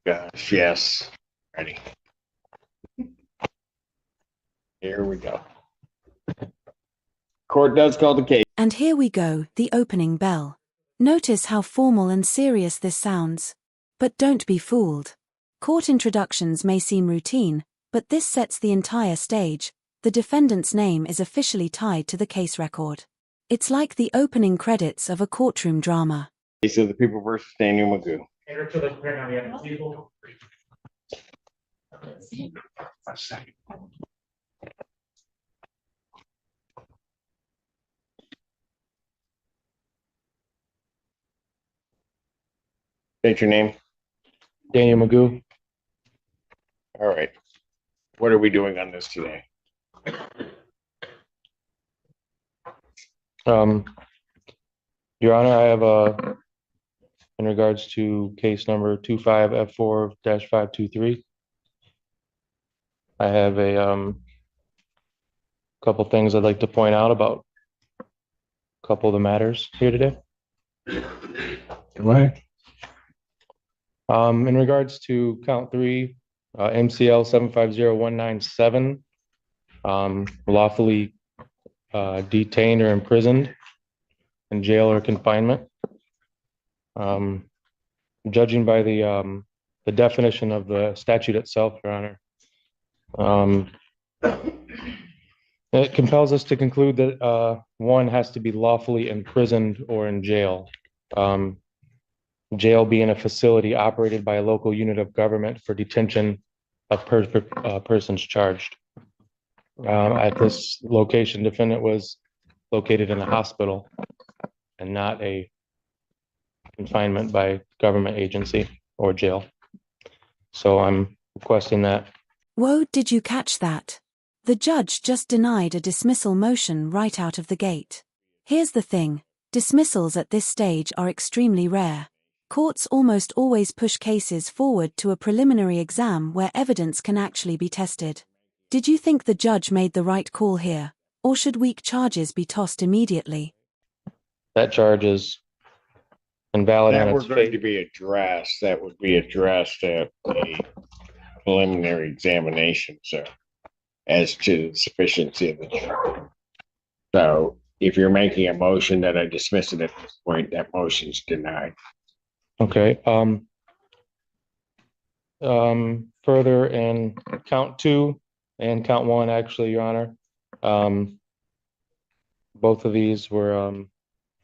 Gosh, yes. Ready. Here we go. Court does call the case. And here we go, the opening bell. Notice how formal and serious this sounds. But don't be fooled. Court introductions may seem routine, but this sets the entire stage. The defendant's name is officially tied to the case record. It's like the opening credits of a courtroom drama. Case of the People versus Daniel Magoo. Enter to the court on the table. A second. State your name. Daniel Magoo. All right. What are we doing on this today? Your Honor, I have in regards to case number 25F4-523, I have a couple things I'd like to point out about a couple of the matters here today. Right. In regards to count 3, MCL 750197, lawfully detained or imprisoned in jail or confinement. Judging by the definition of the statute itself, Your Honor, it compels us to conclude that one has to be lawfully imprisoned or in jail. Jail being a facility operated by a local unit of government for detention of persons charged. At this location, defendant was located in a hospital and not a confinement by government agency or jail. So I'm requesting that. Whoa, did you catch that? The judge just denied a dismissal motion right out of the gate. Here's the thing, dismissals at this stage are extremely rare. Courts almost always push cases forward to a preliminary exam where evidence can actually be tested. Did you think the judge made the right call here, or should weak charges be tossed immediately? That charge is invalid on That were its going to face. be addressed. That would be addressed at the preliminary examination, sir, as to the sufficiency of the charge. So if you're making a motion that I dismiss it at this point, that motion's denied. Okay. Further in count 2 and count 1, actually, Your Honor, both of these were,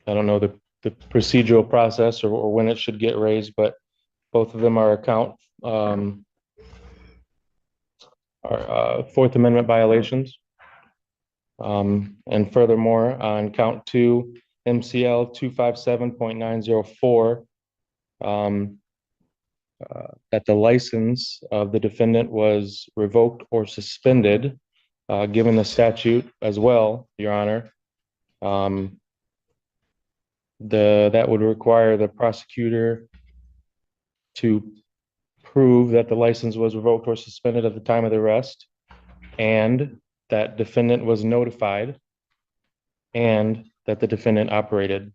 I don't know the procedural process or when it should get raised, but both of them are Fourth Amendment violations. And furthermore, on count 2, MCL 257.904, that the license of the defendant was revoked or suspended, given the statute as well, Your Honor. That would require the prosecutor to prove that the license was revoked or suspended at the time of the arrest, and that defendant was notified, and that the defendant operated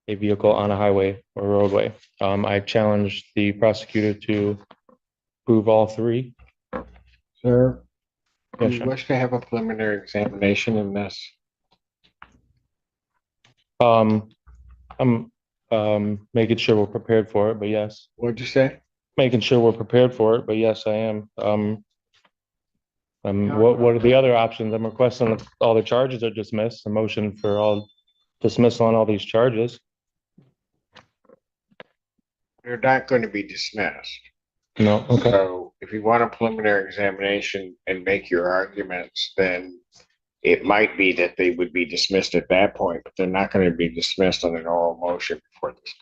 a vehicle on a highway or roadway. I challenged the prosecutor to prove all 3. Sir, do Yes, you sir. wish to have a preliminary examination in this? I'm making sure we're prepared for it, but yes. What'd you say? Making sure we're prepared for it, but yes, I am. What are the other options? I'm requesting that all the charges are dismissed, a motion for all dismissal on all these charges. They're not going to be dismissed. No, okay. So if you want a preliminary examination and make your arguments, then it might be that they would be dismissed at that point, but they're not going to be dismissed on an oral motion before this.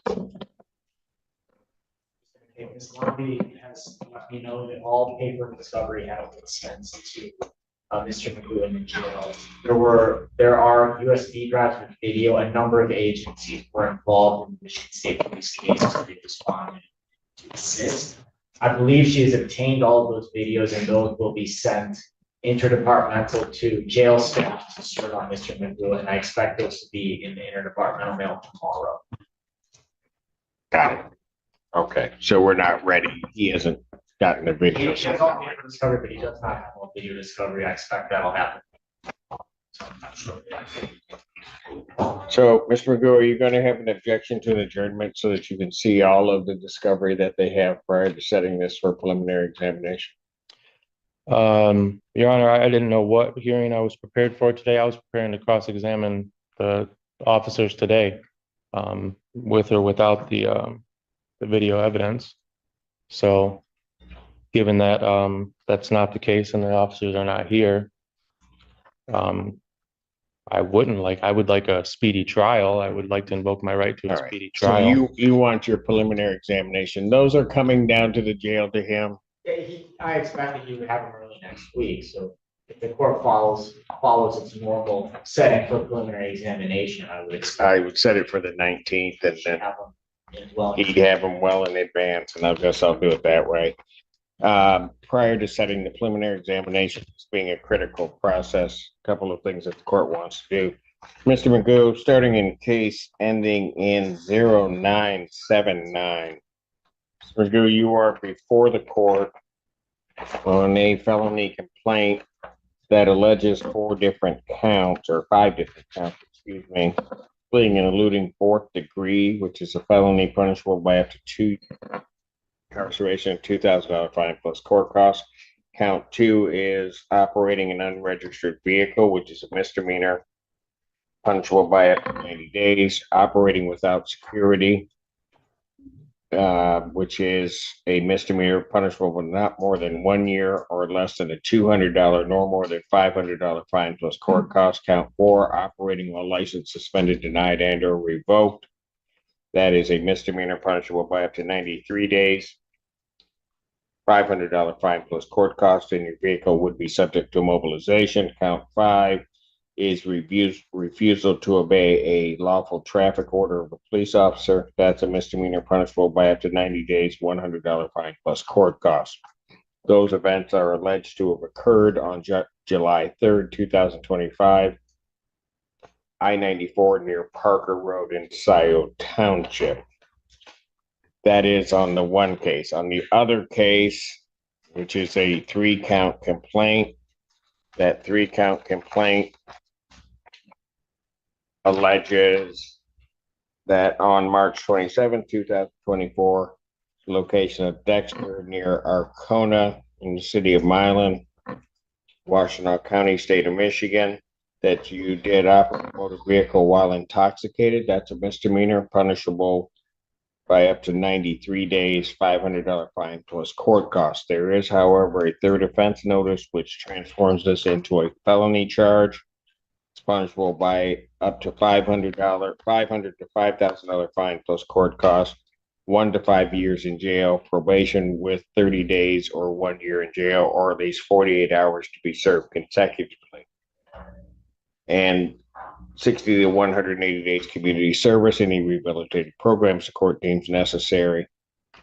Ms. Lobby has let me know that all paper discovery has been sent to Mr. Magoo in jail. There are USB drives with video. A number of agencies were involved in the Michigan State Police case, so they responded to assist. I believe she has obtained all of those videos, and those will be sent interdepartmental to jail staff to serve on Mr. Magoo, and I expect those to be in the interdepartmental mail tomorrow. Got it. Okay, so we're not ready. He hasn't gotten the He video. has all paper discovery, but he does not have all video discovery. I expect that'll happen. So I'm not sure. So, Mr. Magoo, are you going to have an objection to an adjournment so that you can see all of the discovery that they have prior to setting this for preliminary examination? Your Honor, I didn't know what hearing I was prepared for today. I was preparing to cross-examine the officers today, with or without the video evidence. So, given that, that's not the case and the officers are not here, I would like a speedy trial. I would like to invoke my right to All a right. speedy So trial. you want your preliminary examination. Those are coming down to the jail to him. Yeah, I expected you would have him early next week, so if the court follows its normal setting for preliminary examination, I would expect. I would set it for the 19th and then Have him in well. he'd have them well in advance, and I guess I'll do it that way. Prior to setting the preliminary examination, as being a critical process, a couple of things that the court wants to do. Mr. Magoo, starting in case ending in 0979. Mr. Magoo, you are before the court on a felony complaint that alleges 4 different counts, or 5 different counts, excuse me, fleeing and eluding 4th degree, which is a felony punishable by up to 2 incarceration, $2,000 fine plus court costs. Count 2 is operating an unregistered vehicle, which is a misdemeanor, punishable by up to 90 days. Operating without security, which is a misdemeanor, punishable with not more than 1 year or less than a $200 nor more than $500 fine plus court costs. Count 4, operating while license suspended, denied, and or revoked. That is a misdemeanor, punishable by up to 93 days. $500 fine plus court costs, and your vehicle would be subject to immobilization. Count 5 is refusal to obey a lawful traffic order of a police officer. That's a misdemeanor, punishable by up to 90 days, $100 fine plus court costs. Those events are alleged to have occurred on July 3rd, 2025, I-94 near Parker Road in Scioto Township. That is on the one case. On the other case, which is a 3-count complaint, that 3-count complaint alleges that on March 27, 2024, location of Dexter near Arcona in the city of Milan, Washtenaw County, state of Michigan, that you did operate a motor vehicle while intoxicated. That's a misdemeanor, punishable by up to 93 days, $500 fine plus court costs. There is, however, a third offense notice, which transforms this into a felony charge. It's punishable by up to $500 to $5,000 fine plus court costs, 1 to 5 years in jail, probation with 30 days or 1 year in jail, or at least 48 hours to be served consecutively, and 60 to 180 days community service, any rehabilitative programs the court deems necessary.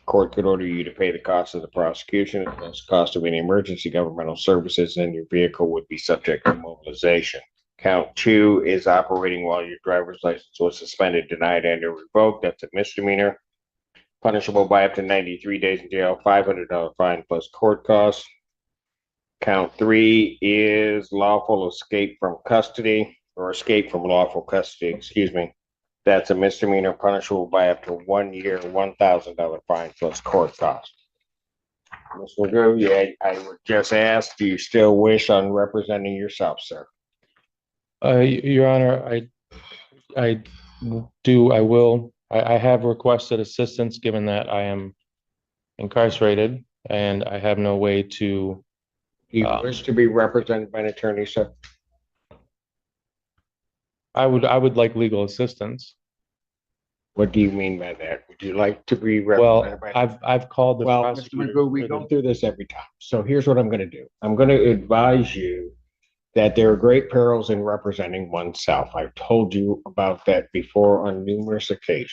Court could order you to pay the cost of the prosecution, as well as the cost of any emergency governmental services, and your vehicle would be subject to mobilization. Count 2 is operating while your driver's license was suspended, denied, and or revoked. That's a misdemeanor, punishable by up to 93 days in jail, $500 fine plus court costs. Count 3 is lawful escape from custody, or escape from lawful custody, excuse me. That's a misdemeanor, punishable by up to 1 year, $1,000 fine plus court costs. Mr. Magoo, yeah, I would just ask, do you still wish on representing yourself, sir? Your Honor, I will. I have requested assistance, given that I am incarcerated and I have no way to. You wish to be represented by an attorney, sir? I would like legal assistance. What do you mean by that? Would you like to be Well, represented by? I've called the Well, Mr. prosecutor. Magoo, we go through this every time. So here's what I'm going to do. I'm going to advise you that there are great perils in representing oneself. I've told you about that before on numerous occasions.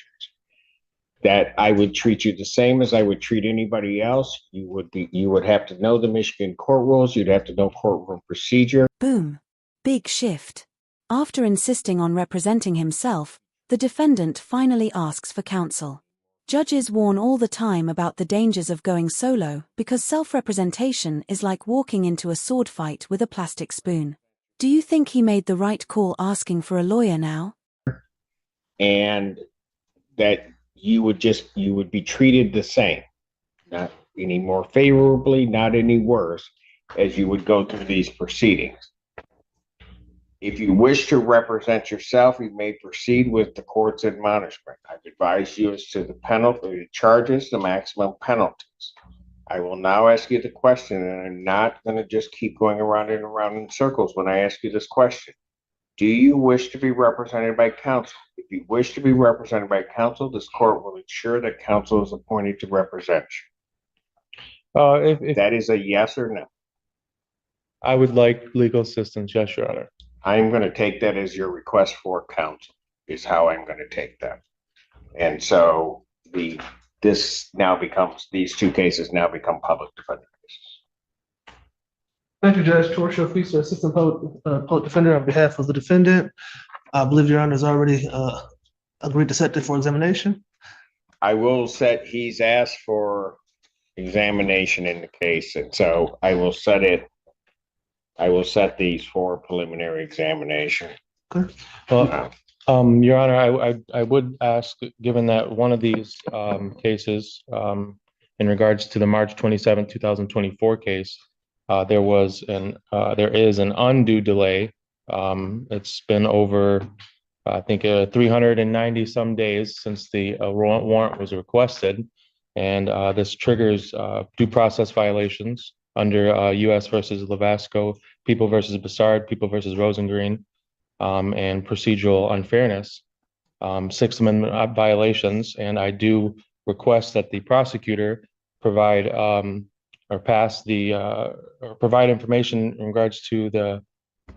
That I would treat you the same as I would treat anybody else. You would have to know the Michigan court rules. You'd have to know courtroom procedure. Boom. Big shift. After insisting on representing himself, the defendant finally asks for counsel. Judges warn all the time about the dangers of going solo because self-representation is like walking into a sword fight with a plastic spoon. Do you think he made the right call asking for a lawyer now? And that you would be treated the same, not any more favorably, not any worse, as you would go through these proceedings. If you wish to represent yourself, you may proceed with the court's admonishment. I've advised you as to the penalty, the charges, the maximum penalties. I will now ask you the question, and I'm not going to just keep going around and around in circles when I ask you this question. Do you wish to be represented by counsel? If you wish to be represented by counsel, this court will ensure that counsel is appointed to represent you. If That is a yes or no. I would like legal assistance, yes, Your Honor. I'm going to take that as your request for counsel, is how I'm going to take that. And so these two cases now become public defender cases. Thank you, Judge. Torsia Feaster, Assistant Public Defender on behalf of the defendant. I believe Your Honor has already agreed to set it for examination. I will he's asked for examination in the case, and so I will set these for preliminary examination. Okay. Well, Your Honor, I would ask, given that one of these cases, in regards to the March 27, 2024 case, there is an undue delay. It's been over, I think, 390 some days since the warrant was requested, and this triggers due process violations under U.S. versus Levasco, People versus Bassard, People versus Rosengreen, and procedural unfairness, Sixth Amendment violations. And I do request that the prosecutor provide provide information in regards to the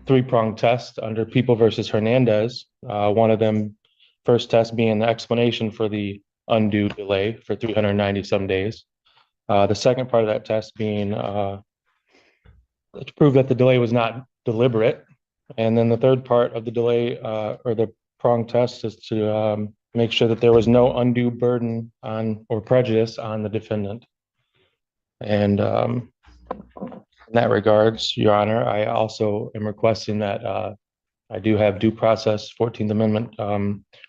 three-pronged test under People versus Hernandez. One of them, first test being the explanation for the undue delay for 390 some days. The second part of that test being to prove that the delay was not deliberate. And then the third part of the delay or the prong test is to make sure that there was no undue burden on or prejudice on the defendant. And in that regards, Your Honor, I also am requesting that I do have due process 14th Amendment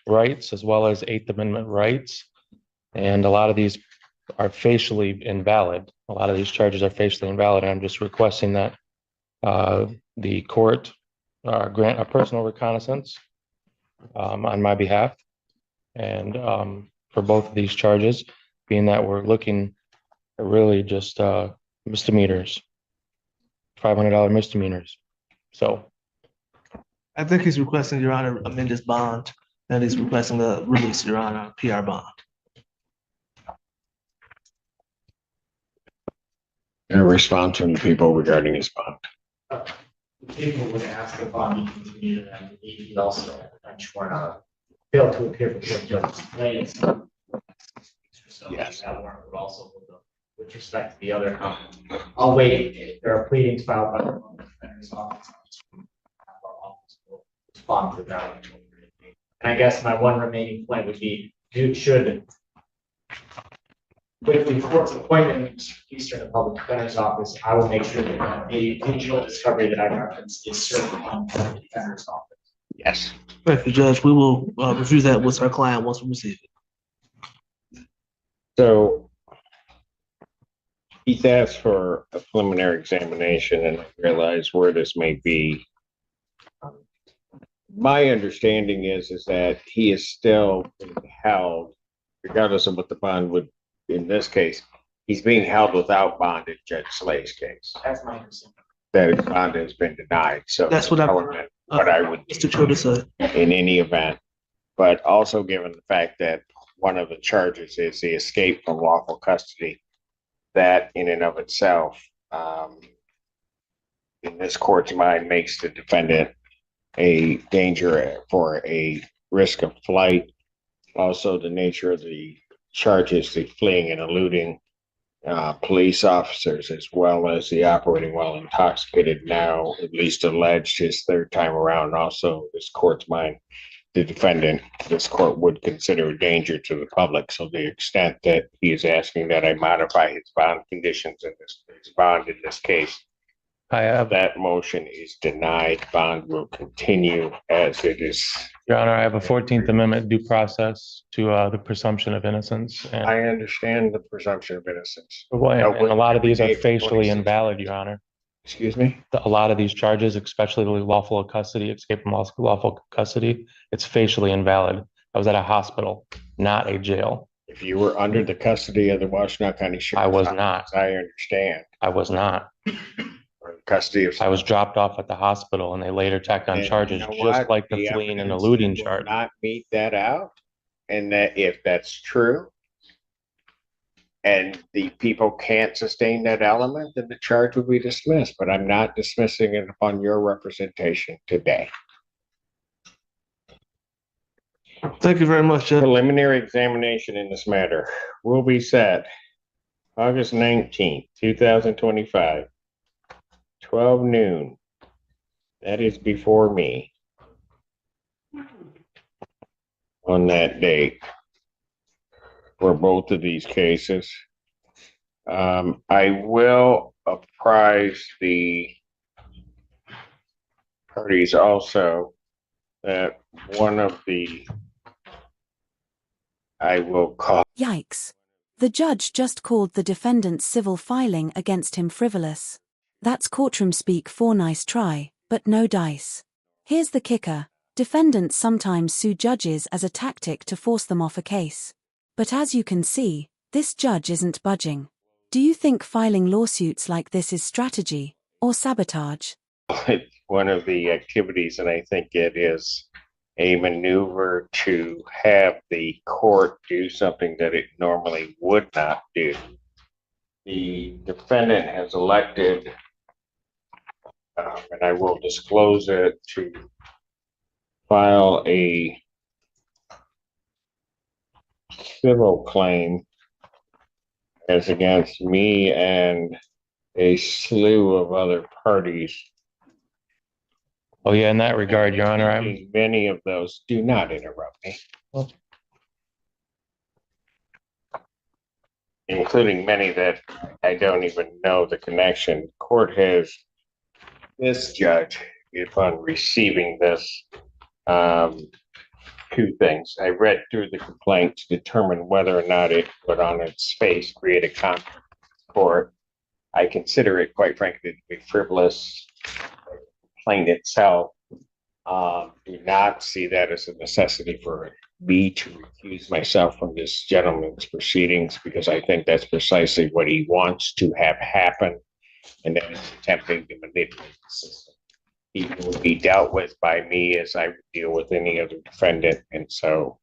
rights as well as 8th Amendment rights. And a lot of these are facially invalid. A lot of these charges are facially invalid. And I'm just requesting that the court grant a personal reconnaissance on my behalf. And for both of these charges, being that we're looking at really just misdemeanors, $500 misdemeanors. So I think he's requesting, Your Honor, amend his bond, and he's requesting the release, Your Honor, PR bond. A response from the people regarding his bond. People would ask the bond to continue, and he also at the bench failed to appear before the judge's place. So Yes. that warrant would also hold up with respect to the other. I'll wait. There are pleadings filed by the public defender's office. Our office will respond to that. And I guess my one remaining point would be, with the court's appointment to Eastern the Public Defender's Office, I will make sure that the digital discovery that I referenced is served on the Public Defender's Office. Yes. Thank you, Judge. We will review that with our client once we receive it. So he's asked for a preliminary examination, and I realize where this may be. My understanding is that he is still being held, regardless of what the bond would, in this case, he's being held without bond in Judge Slay's case. That's my understanding. That his bond has been denied. So That's what I would Mr. Choda said. in any event, but also given the fact that one of the charges is the escape from lawful custody, that in and of itself, in this court's mind, makes the defendant a danger for a risk of flight. Also, the nature of the charges, the fleeing and eluding police officers, as well as the operating while intoxicated, now at least alleged his third time around, also this court's mind the defendant, this court would consider a danger to the public. So the extent that he is asking that I modify his bond conditions in his bond in this case, I have, that motion is denied. Bond will continue as it is. Your Honor, I have a 14th Amendment due process to the presumption of innocence. And, I understand the presumption of innocence. well, and a lot of these are April facially 26th. invalid, Your Honor. Excuse me? A lot of these charges, especially the lawful custody, escape from lawful custody, it's facially invalid. I was at a hospital, not a jail. If you were under the custody of the Washtenaw County Sheriff's I was Office, not. I understand. I was not. Or custody of. I was dropped off at the hospital and they later tacked on And charges you know just what? like the fleeing and evidence eluding will charge. Not meet that out. And that if that's true, and the people can't sustain that element, then the charge will be dismissed. But I'm not dismissing it upon your representation today. Thank you very much, Judge. Preliminary examination in this matter will be set August 19th, 2025, 12 noon. That is before me on that date for both of these cases. I will apprise the parties also that one of the, I will call. Yikes. The judge just called the defendant's civil filing against him frivolous. That's courtroom speak for nice try, but no dice. Here's the kicker. Defendants sometimes sue judges as a tactic to force them off a case. But as you can see, this judge isn't budging. Do you think filing lawsuits like this is strategy or sabotage? It's one of the activities, and I think it is a maneuver to have the court do something that it normally would not do. The defendant has elected, and I will disclose it, to file a civil claim as against me and a slew of other parties. Oh yeah, in that regard, Your Honor, Many of those, do not interrupt me. Including many that I don't even know the connection. Court has, this judge, upon receiving this, two things. I read through the complaint to determine whether or not it would on its face create a conflict with court. I consider it, quite frankly, to be frivolous. Complaint itself, do not see that as a necessity for me to recuse myself from this gentleman's proceedings, because I think that's precisely what he wants to have happen, and that is attempting to manipulate the system. He will be dealt with by me as I deal with any other defendant, and so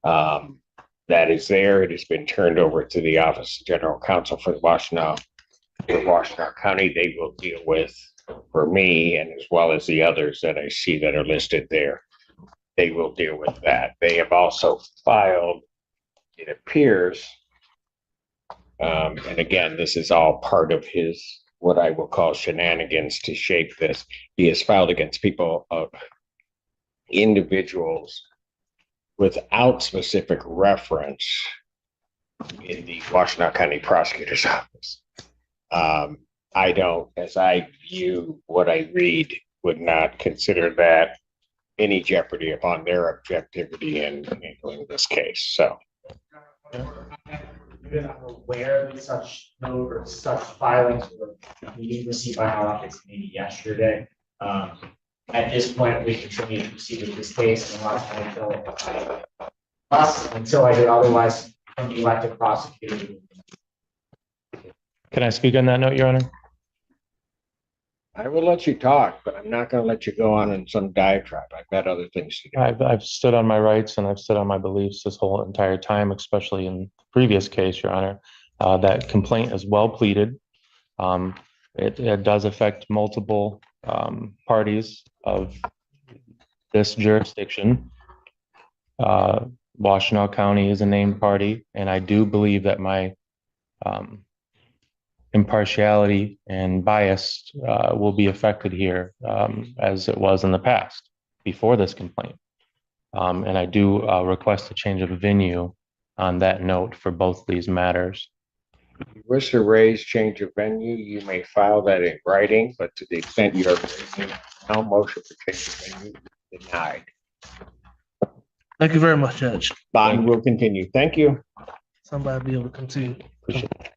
that is there. It has been turned over to the Office of General Counsel for the Washtenaw County. They will deal with, for me, and as well as the others that I see that are listed there, they will deal with that. They have also filed, it appears, and again, this is all part of his, what I will call shenanigans to shape this. He has filed against people of individuals without specific reference in the Washtenaw County Prosecutor's Office. I don't, as I view what I read, would not consider that any jeopardy upon their objectivity in handling this case. So, I'm aware that such filings were being received by our office maybe yesterday. At this point, we continue to proceed with this case until I do otherwise from the elected prosecutor. can I speak on that note, Your Honor? I will let you talk, but I'm not going to let you go on in some diatribe. I've got other things to do. I've stood on my rights and I've stood on my beliefs this whole entire time, especially in the previous case, Your Honor. That complaint is well pleaded. It does affect multiple parties of this jurisdiction. Washtenaw County is a named party, and I do believe that my impartiality and bias will be affected here, as it was in the past before this complaint. And I do request a change of venue on that note for both these matters. If you wish to raise change of venue, you may file that in writing, but to the extent you are raising no motion for change of venue, denied. Thank you very much, Judge. Bond will continue. Thank you. Somebody be able to continue. Appreciate it.